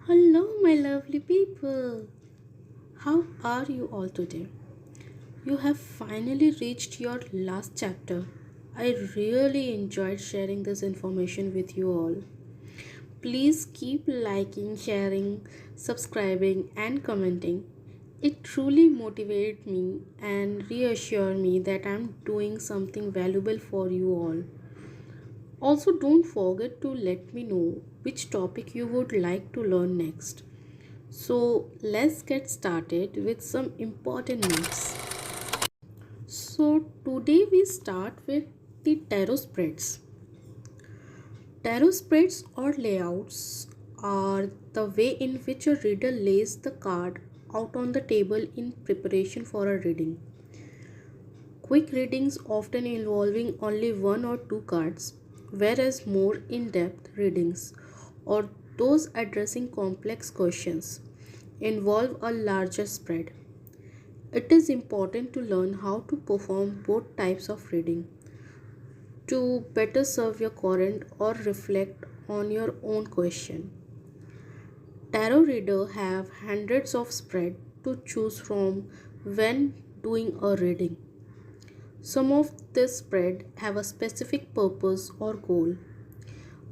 Hello, my lovely people. How are you all today? You have finally reached your last chapter. I really enjoyed sharing this information with you all. Please keep liking, sharing, subscribing, and commenting. It truly motivates me and reassures me that I'm doing something valuable for you all. Also, don't forget to let me know which topic you would like to learn next. So let's get started with some important notes. So today we start with the tarot spreads. Tarot spreads or layouts are the way in which a reader lays the card out on the table in preparation for a reading. Quick readings often involving only one or two cards, whereas more in depth readings or those addressing complex questions involve a larger spread. It is important to learn how to perform both types of reading to better serve your current or reflect on your own question. Tarot readers have hundreds of spread to choose from when doing a reading. Some of this spread have a specific purpose or goal.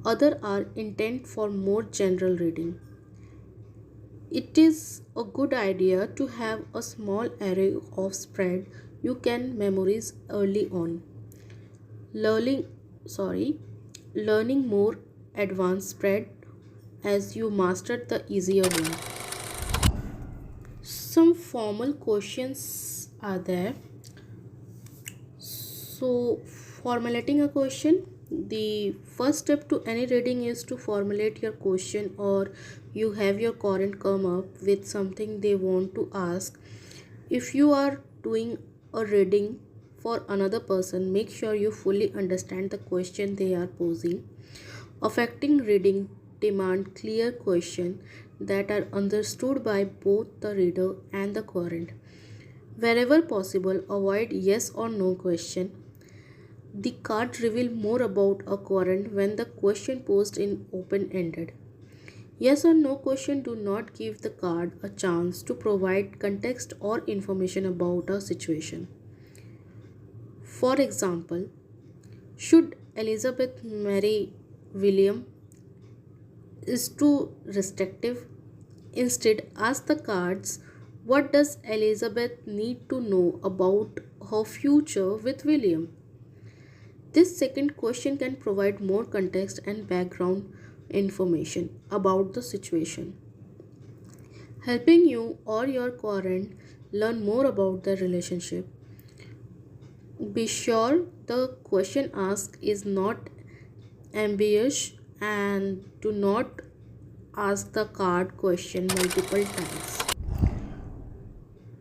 Others are intent for more general reading. It is a good idea to have a small array of spread you can memorize early on. Learning learning more advanced spread as you master the easier one. Some formal questions are there. So, formulating a question, the first step to any reading is to formulate your question, or you have your current come up with something they want to ask. If you are doing a reading for another person, make sure you fully understand the question they are posing. Affecting reading demand clear questions that are understood by both the reader and the current. Wherever possible, avoid yes or no question. The card reveal more about a querent when the question posed in open-ended. Yes or no question do not give the card a chance to provide context or information about a situation. For example, should Elizabeth marry William is too restrictive. Instead, ask the cards, what does Elizabeth need to know about her future with William? This second question can provide more context and background information about the situation, helping you or your current learn more about the relationship. Be sure the question asked is not ambiguous and do not ask the card question multiple times.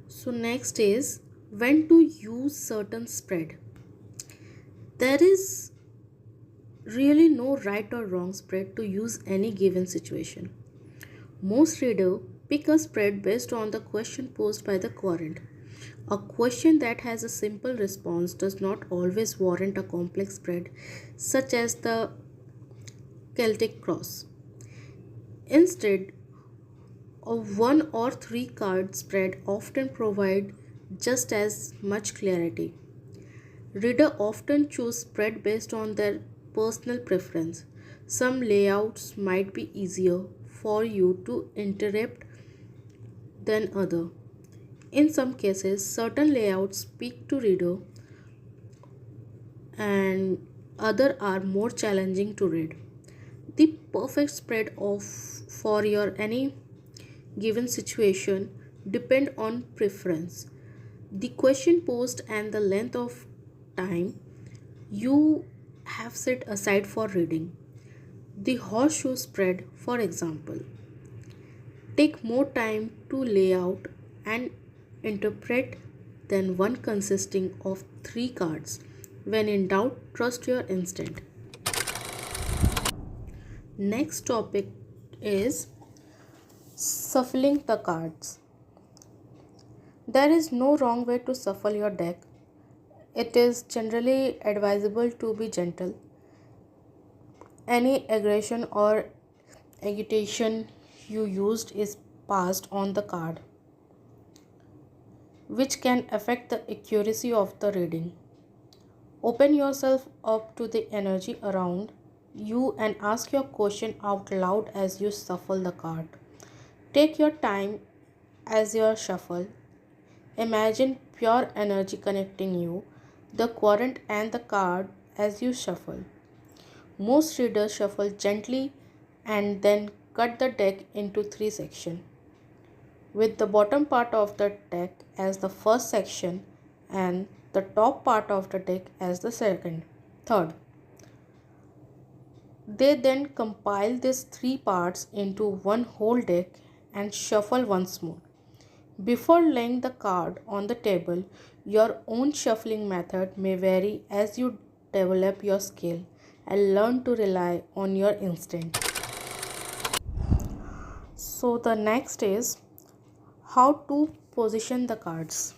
So next is when to use certain spread. There is really no right or wrong spread to use any given situation. Most readers pick a spread based on the question posed by the querent. A question that has a simple response does not always warrant a complex spread, such as the Celtic cross. Instead, a one or three card spread often provide just as much clarity. Readers often choose spread based on their personal preference. Some layouts might be easier for you to interpret than other. In some cases, certain layouts speak to reader and other are more challenging to read. The perfect spread of for your any given situation depend on preference. The question posed and the length of time you have set aside for reading. The horseshoe spread, for example, take more time to lay out and interpret than one consisting of three cards. When in doubt, trust your instinct. Next topic is shuffling the cards. There is no wrong way to shuffle your deck. It is generally advisable to be gentle. Any aggression or agitation you used is passed on the card, which can affect the accuracy of the reading. Open yourself up to the energy around you and ask your question out loud as you shuffle the card. Take your time as you shuffle. Imagine pure energy connecting you, the quadrant, and the card as you shuffle. Most readers shuffle gently and then cut the deck into three sections, with the bottom part of the deck as the first section and the top part of the deck as the third. They then compile these three parts into one whole deck and shuffle once more. Before laying the card on the table, your own shuffling method may vary as you develop your skill and learn to rely on your instinct. So, the next is how to position the cards.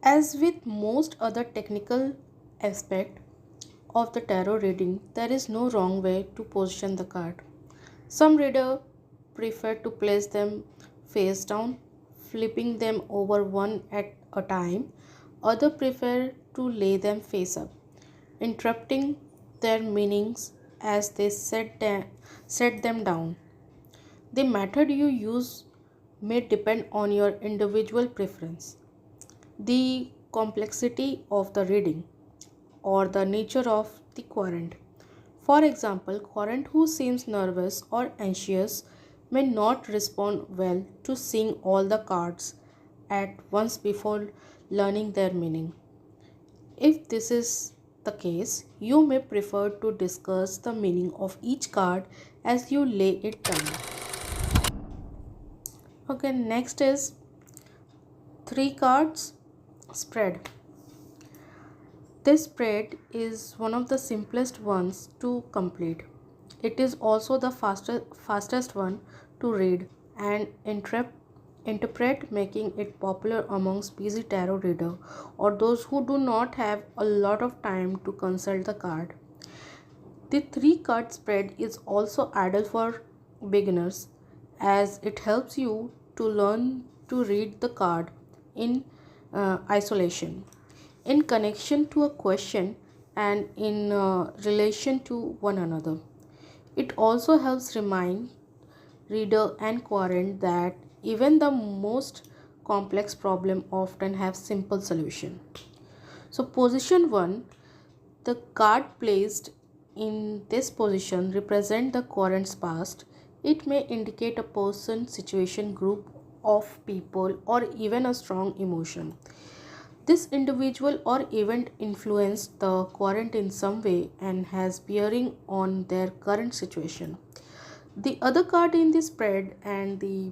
As with most other technical aspects of the tarot reading, there is no wrong way to position the card. Some readers prefer to place them face down, flipping them over one at a time. Others prefer to lay them face up, interrupting their meanings as they set them down. The method you use may depend on your individual preference, the complexity of the reading, or the nature of the querent. For example, querent who seems nervous or anxious may not respond well to seeing all the cards at once before learning their meaning. If this is the case, you may prefer to discuss the meaning of each card as you lay it down. Okay, next is three cards spread. This spread is one of the simplest ones to complete. It is also the fastest one to read and interpret, making it popular amongst busy tarot readers or those who do not have a lot of time to consult the card. The three card spread is also ideal for beginners as it helps you to learn to read the card in isolation, in connection to a question, and in relation to one another. It also helps remind reader and querent that even the most complex problem often have simple solution. So position 1, the card placed in this position represent the querent's past. It may indicate a person, situation, group of people, or even a strong emotion. This individual or event influenced the querent in some way and has bearing on their current situation. The other card in the spread and the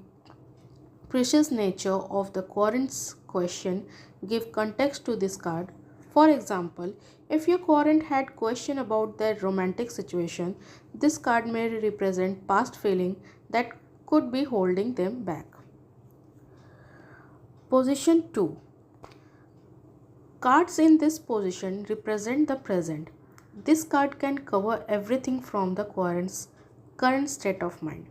precious nature of the querent's question give context to this card. For example, if your querent had question about their romantic situation, this card may represent past feeling that could be holding them back. Position 2. Cards in this position represent the present. This card can cover everything from the querent's current state of mind,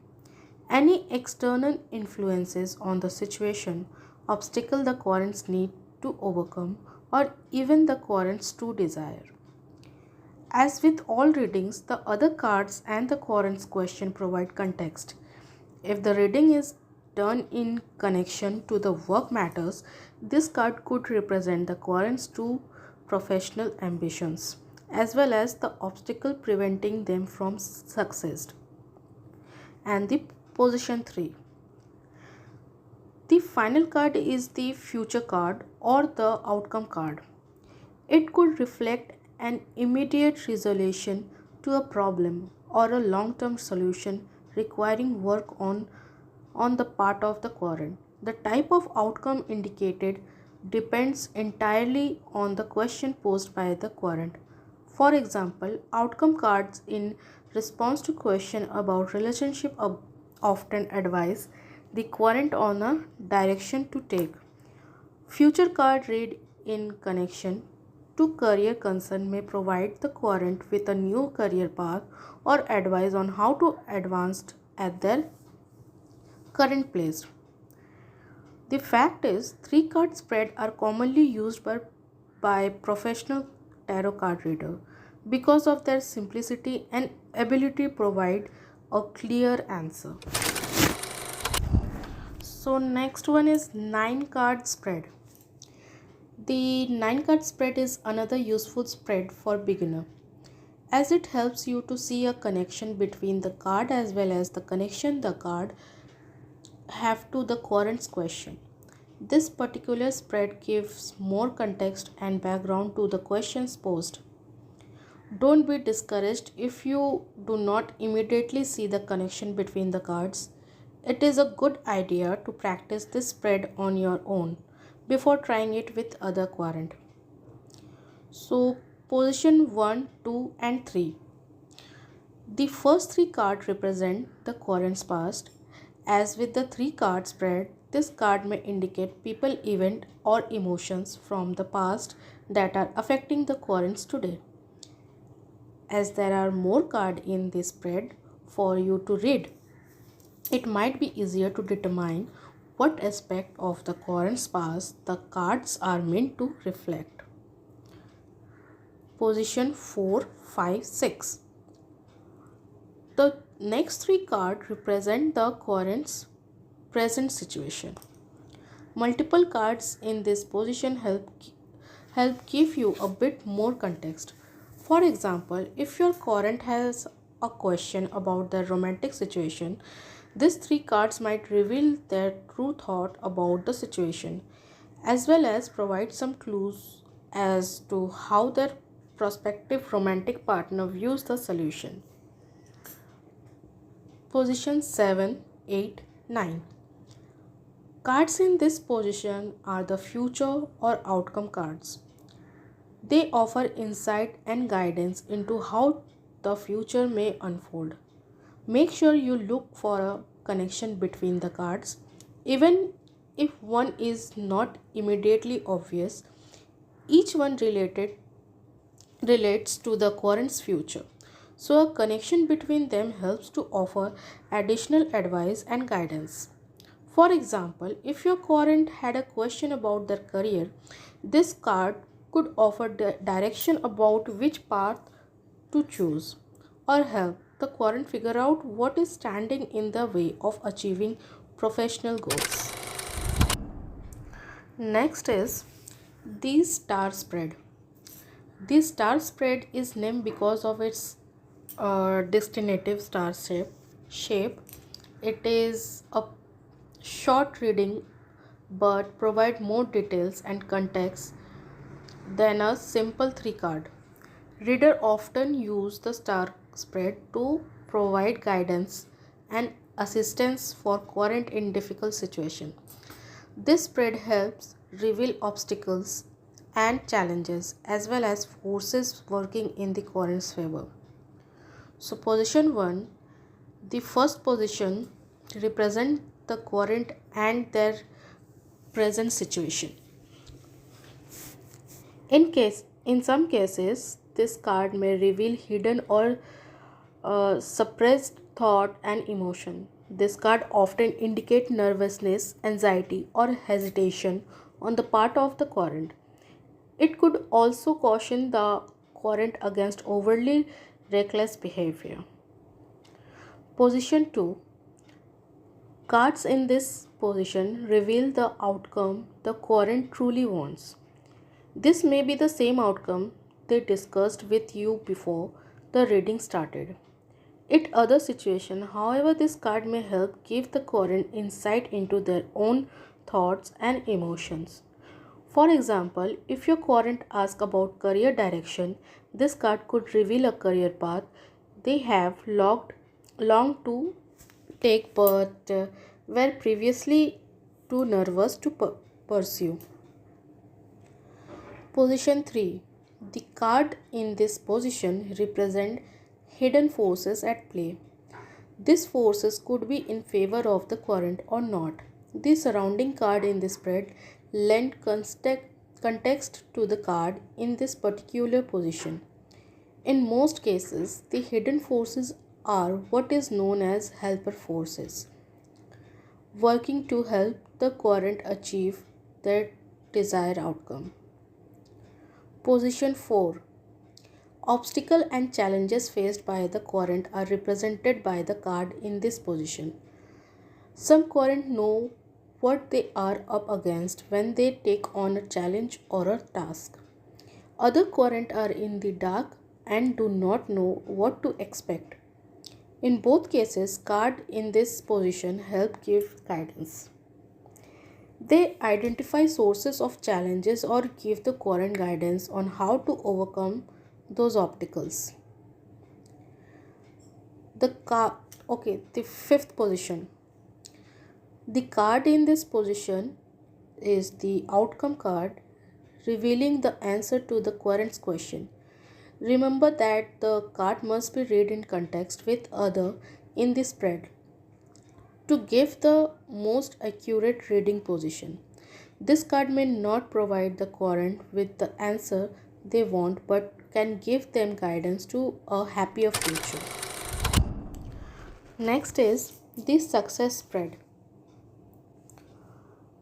any external influences on the situation, obstacle the querents need to overcome, or even the querent's true desire. As with all readings, the other cards and the querent's question provide context. If the reading is done in connection to the work matters, this card could represent the querent's true professional ambitions, as well as the obstacle preventing them from success. And the position 3. The final card is the future card or the outcome card. It could reflect an immediate resolution to a problem or a long-term solution requiring work on the part of the querent. The type of outcome indicated depends entirely on the question posed by the querent. For example, outcome cards in response to question about relationship often advise the querent on a direction to take. Future card read in connection to career concern may provide the querent with a new career path or advice on how to advance at their current place. The fact is, three card spread are commonly used by professional tarot card reader because of their simplicity and ability to provide a clear answer. So next one is 9 card spread. The 9 card spread is another useful spread for beginner as it helps you to see a connection between the card as well as the connection the card have to the current question. This particular spread gives more context and background to the questions posed. Don't be discouraged if you do not immediately see the connection between the cards. It is a good idea to practice this spread on your own before trying it with other querent. So, position 1, 2, and 3. The first 3 cards represent the querent's past. As with the 3 card spread, this card may indicate people, event, or emotions from the past that are affecting the querents today. As there are more cards in this spread for you to read, it might be easier to determine what aspect of the querent's past the cards are meant to reflect. Position 4, 5, 6. The next 3 cards represent the querent's present situation. Multiple cards in this position help give you a bit more context. For example, if your querent has a question about their romantic situation, these 3 cards might reveal their true thought about the situation as well as provide some clues as to how their prospective romantic partner views the solution. Position 7, 8, 9. Cards in this position are the future or outcome cards. They offer insight and guidance into how the future may unfold. Make sure you look for a connection between the cards, even if one is not immediately obvious. Each one relates to the querent's future. So a connection between them helps to offer additional advice and guidance. For example, if your querent had a question about their career, this card could offer direction about which path to choose or help the querent figure out what is standing in the way of achieving professional goals. Next is the star spread. The star spread is named because of its distinctive star shape. It is a short reading but provide more details and context than a simple 3 card. Reader often use the star spread to provide guidance and assistance for querent in difficult situation. This spread helps reveal obstacles and challenges as well as forces working in the querent's favor. So position 1, the first position represent the querent and their present situation. In some cases, this card may reveal hidden or suppressed thought and emotion. This card often indicate nervousness, anxiety, or hesitation on the part of the querent. It could also caution the querent against overly reckless behavior. Position 2. Cards in this position reveal the outcome the querent truly wants. This may be the same outcome they discussed with you before the reading started. In other situation, however, this card may help give the querent insight into their own thoughts and emotions. For example, if your querent asks about career direction, this card could reveal a career path they have longed to take but were previously too nervous to pursue. Position 3. The card in this position represent hidden forces at play. These forces could be in favor of the querent or not. The surrounding card in this spread lend context to the card in this particular position. In most cases, the hidden forces are what is known as helper forces, working to help the querent achieve their desired outcome. Position 4. Obstacle and challenges faced by the querent are represented by the card in this position. Some querent know what they are up against when they take on a challenge or a task. Other querent are in the dark and do not know what to expect. In both cases, cards in this position help give guidance. They identify sources of challenges or give the querent guidance on how to overcome those obstacles. The card, okay, the fifth position. The card in this position is the outcome card, revealing the answer to the querent's question. Remember that the card must be read in context with other in the spread to give the most accurate reading position. This card may not provide the querent with the answer they want but can give them guidance to a happier future. Next is the success spread.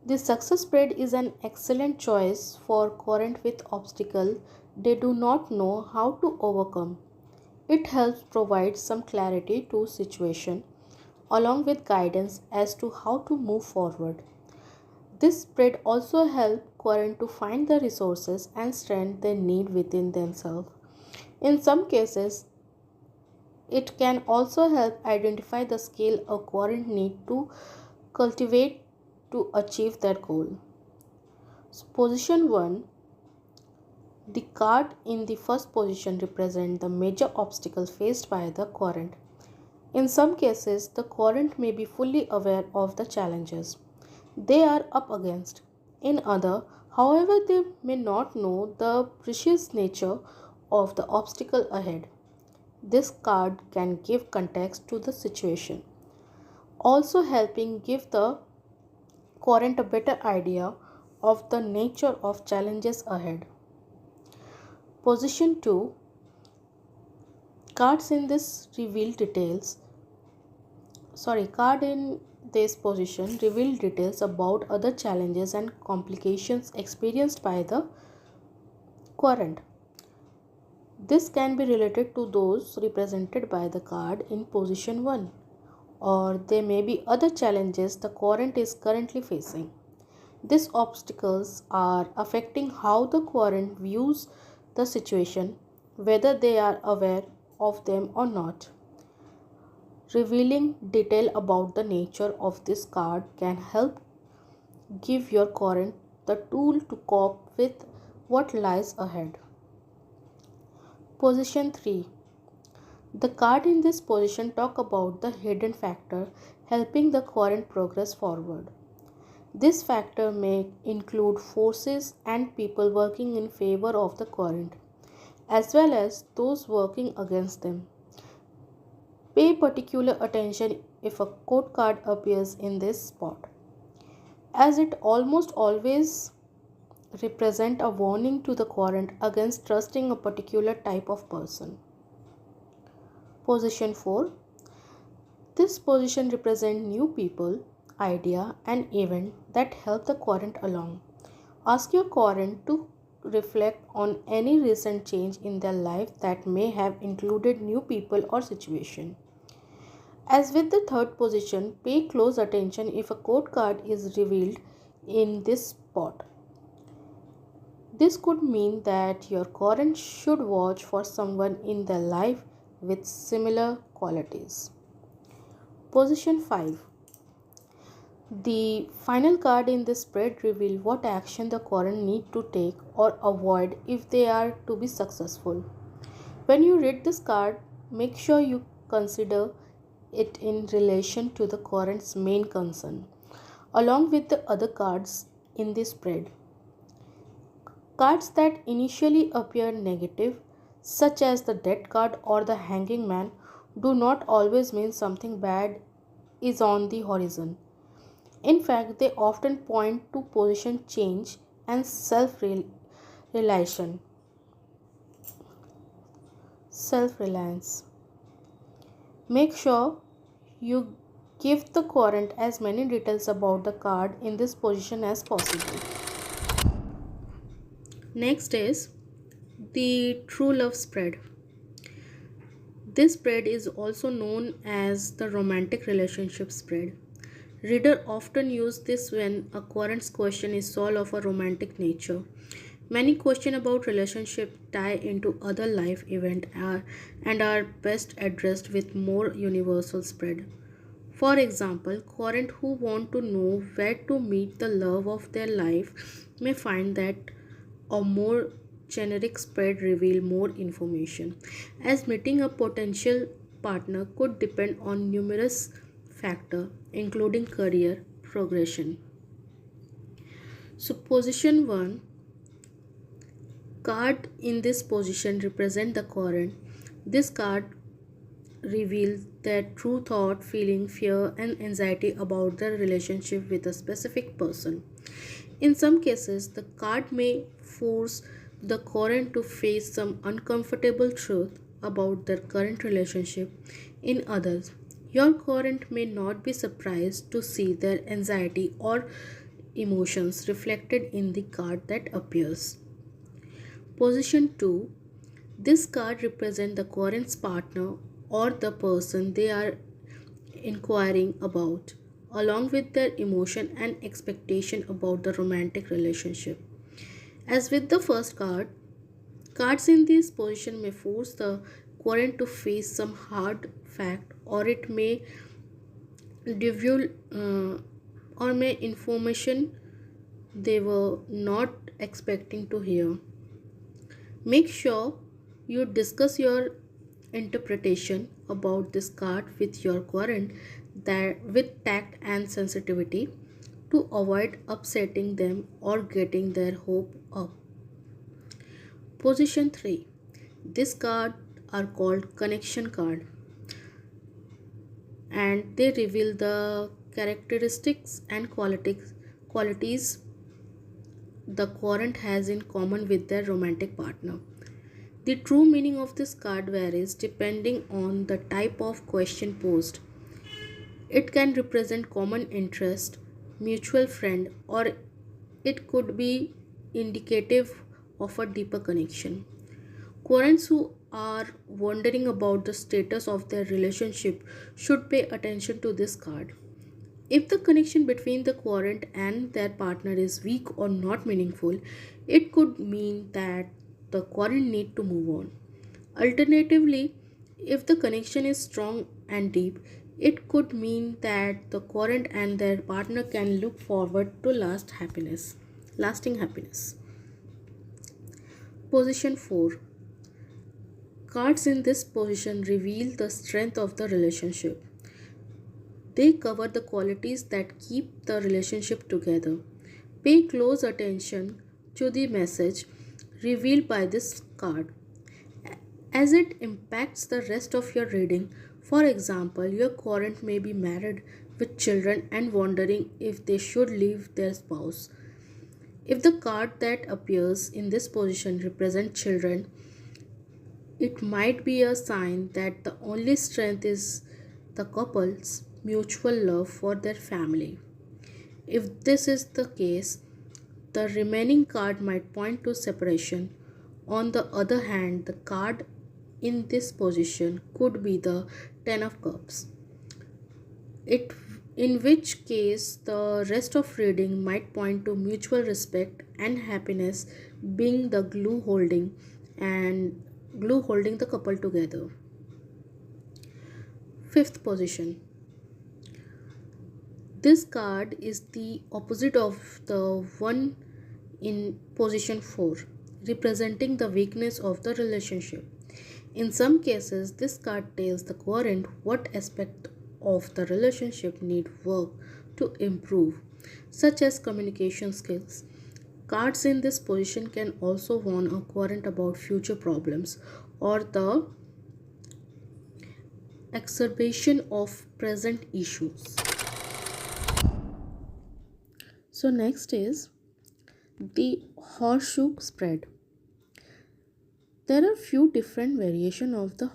The success spread is an excellent choice for querent with obstacle they do not know how to overcome. It helps provide some clarity to situation along with guidance as to how to move forward. This spread also helps querent to find the resources and strength they need within themselves. In some cases, it can also help identify the skill a querent need to cultivate to achieve their goal. So position 1. The card in the first position represents the major obstacles faced by the querent. In some cases, the querent may be fully aware of the challenges they are up against. In other, however, they may not know the precise nature of the obstacle ahead. This card can give context to the situation, also helping give the querent a better idea of the nature of challenges ahead. Position 2. Cards in this reveal details. Card in this position reveal details about other challenges and complications experienced by the querent. This can be related to those represented by the card in position 1, or there may be other challenges the querent is currently facing. These obstacles are affecting how the querent views the situation, whether they are aware of them or not. Revealing detail about the nature of this card can help give your querent the tool to cope with what lies ahead. Position 3. The card in this position talk about the hidden factor helping the querent progress forward. This factor may include forces and people working in favor of the querent, as well as those working against them. Pay particular attention if a quote card appears in this spot, as it almost always represents a warning to the querent against trusting a particular type of person. Position 4. This position represents new people, idea and event that help the querent along. Ask your querent to reflect on any recent change in their life that may have included new people or situation. As with the third position, pay close attention if a quote card is revealed in this spot. This could mean that your querent should watch for someone in their life with similar qualities. Position 5. The final card in this spread reveals what action the querent need to take or avoid if they are to be successful. When you read this card, make sure you consider it in relation to the querent's main concern, along with the other cards in the spread. Cards that initially appear negative, such as the death card or the hanging man, do not always mean something bad is on the horizon. In fact, they often point to position change and relation self-reliance. Make sure you give the querent as many details about the card in this position as possible. Next is the true love spread. This spread is also known as the romantic relationship spread. Reader often use this when a querent's question is solved of a romantic nature. Many questions about relationship tie into other life events and are best addressed with more universal spread. For example, current who want to know where to meet the love of their life may find that a more generic spread reveal more information, as meeting a potential partner could depend on numerous factors including career progression. So position 1 card in this position represent the current. This card reveals their true thought, feeling, fear, and anxiety about their relationship with a specific person. In some cases, the card may force the current to face some uncomfortable truth about their current relationship. In others, your current may not be surprised to see their anxiety or emotions reflected in the card that appears. Position 2. This card represents the current's partner or the person they are inquiring about, along with their emotion and expectation about the romantic relationship. As with the first card, cards in this position may force the current to face some hard fact, or it may divulge or may information they were not expecting to hear. Make sure you discuss your interpretation about this card with your current that with tact and sensitivity to avoid upsetting them or getting their hope up. Position 3. This card are called connection card and they reveal the characteristics and qualities the current has in common with their romantic partner. The true meaning of this card varies depending on the type of question posed. It can represent common interest, mutual friend, or it could be indicative of a deeper connection. Querents who are wondering about the status of their relationship should pay attention to this card. If the connection between the querent and their partner is weak or not meaningful, it could mean that the querent need to move on. Alternatively, if the connection is strong and deep, it could mean that the querent and their partner can look forward to lasting happiness. Position 4. Cards in this position reveal the strength of the relationship. They cover the qualities that keep the relationship together. Pay close attention to the message revealed by this card as it impacts the rest of your reading. For example, your current may be married with children and wondering if they should leave their spouse. If the card that appears in this position represents children, it might be a sign that the only strength is the couple's mutual love for their family. If this is the case, the remaining card might point to separation. On the other hand, the card in this position could be the Ten of Cups. It in which case the rest of reading might point to mutual respect and happiness being the and glue holding the couple together. Fifth position. This card is the opposite of the one in position 4, representing the weakness of the relationship. In some cases, this card tells the querent what aspect of the relationship need work to improve, such as communication skills. Cards in this position can also warn a querent about future problems or the exacerbation of present issues. So next is The horseshoe spread. There are few different variations of the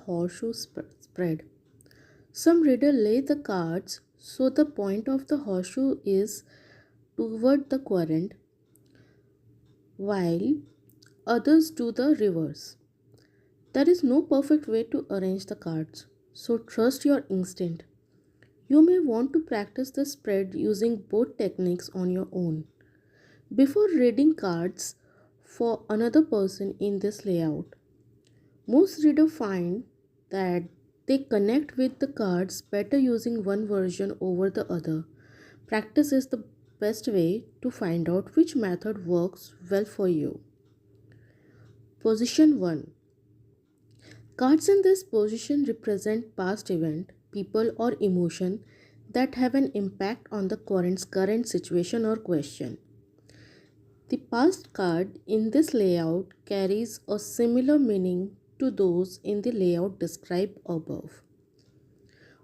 spread. Some reader lay the cards so the point of the horseshoe is toward the querent, while others do the reverse. There is no perfect way to arrange the cards, so trust your instinct. You may want to practice the spread using both techniques on your own. Before reading cards for another person in this layout, most readers find that they connect with the cards better using one version over the other. Practice is the best way to find out which method works well for you. Position 1. Cards in this position represent past event, people or emotion that have an impact on the current situation or question. The past card in this layout carries a similar meaning to those in the layout described above.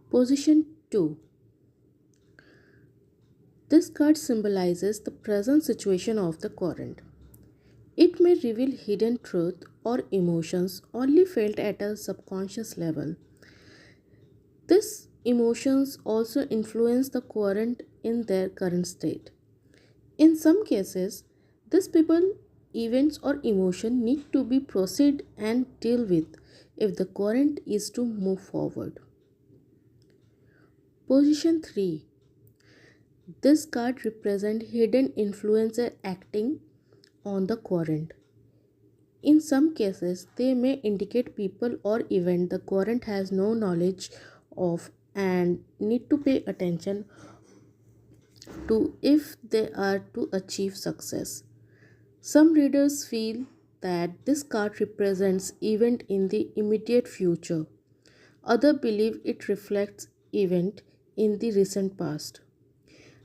Position 2. This card symbolizes the present situation of the current. It may reveal hidden truth or emotions only felt at a subconscious level. These emotions also influence the current in their current state. In some cases, these people, events, or emotion need to be processed and deal with if the current is to move forward. Position 3. This card represents hidden influencer acting on the current. In some cases, they may indicate people or event the current has no knowledge of and need to pay attention to if they are to achieve success. Some readers feel that this card represents event in the immediate future. Others believe it reflects event in the recent past.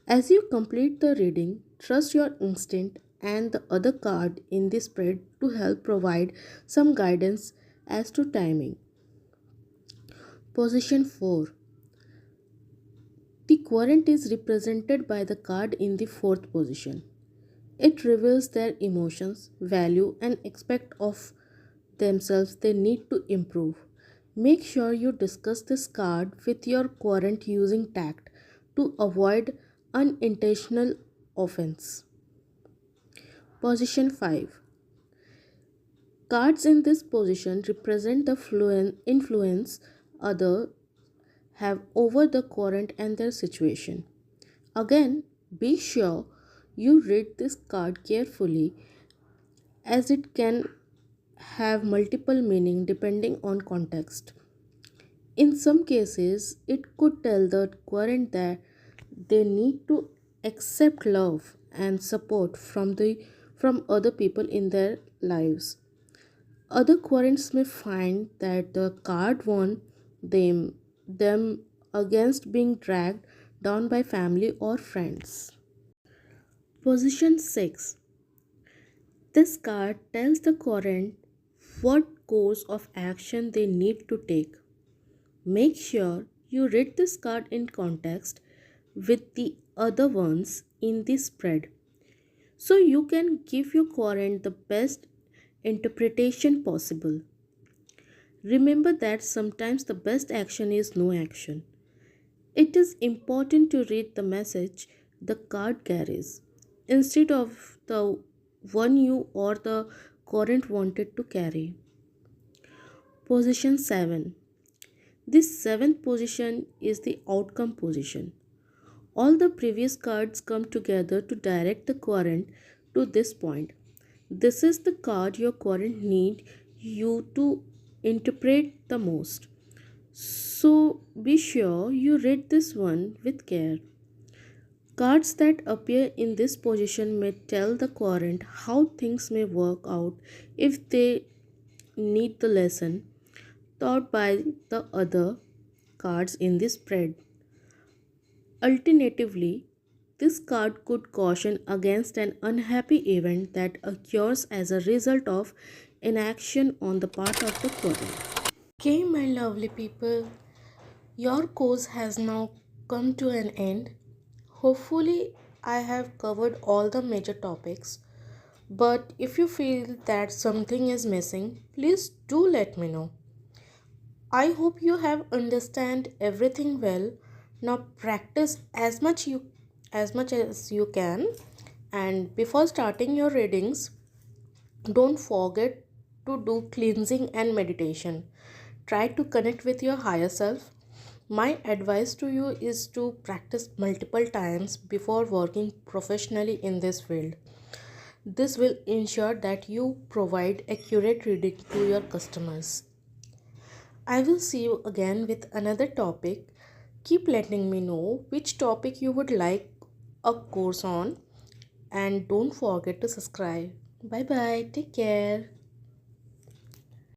As you complete the reading, trust your instinct and the other card in the spread to help provide some guidance as to timing. Position 4. The querent is represented by the card in the fourth position. It reveals their emotions, value, and expect of themselves they need to improve. Make sure you discuss this card with your querent using tact to avoid unintentional offense. Position 5. Cards in this position represent the influence others have over the querent and their situation. Again, be sure you read this card carefully as it can have multiple meaning depending on context. In some cases, it could tell the querent that they need to accept love and support from other people in their lives. Other querents may find that the card warned them against being dragged down by family or friends. Position 6. This card tells the querent what course of action they need to take. Make sure you read this card in context with the other ones in the spread so you can give your querent the best interpretation possible. Remember that sometimes the best action is no action. It is important to read the message the card carries instead of the one you or the querent wanted to carry. Position 7. This seventh position is the outcome position. All the previous cards come together to direct the querent to this point. This is the card your querent need you to interpret the most. So be sure you read this one with care. Cards that appear in this position may tell the querent how things may work out if they need the lesson taught by the other cards in the spread. Alternatively, this card could caution against an unhappy event that occurs as a result of inaction on the part of the querent. Okay, my lovely people, your course has now come to an end. Hopefully, I have covered all the major topics. But if you feel that something is missing, please do let me know. I hope you have understand everything well. Now practice as much as you can, and before starting your readings, don't forget to do cleansing and meditation. Try to connect with your higher self. My advice to you is to practice multiple times before working professionally in this field. This will ensure that you provide accurate reading to your customers. I will see you again with another topic. Keep letting me know which topic you would like a course on, and don't forget to subscribe. Bye bye. Take care.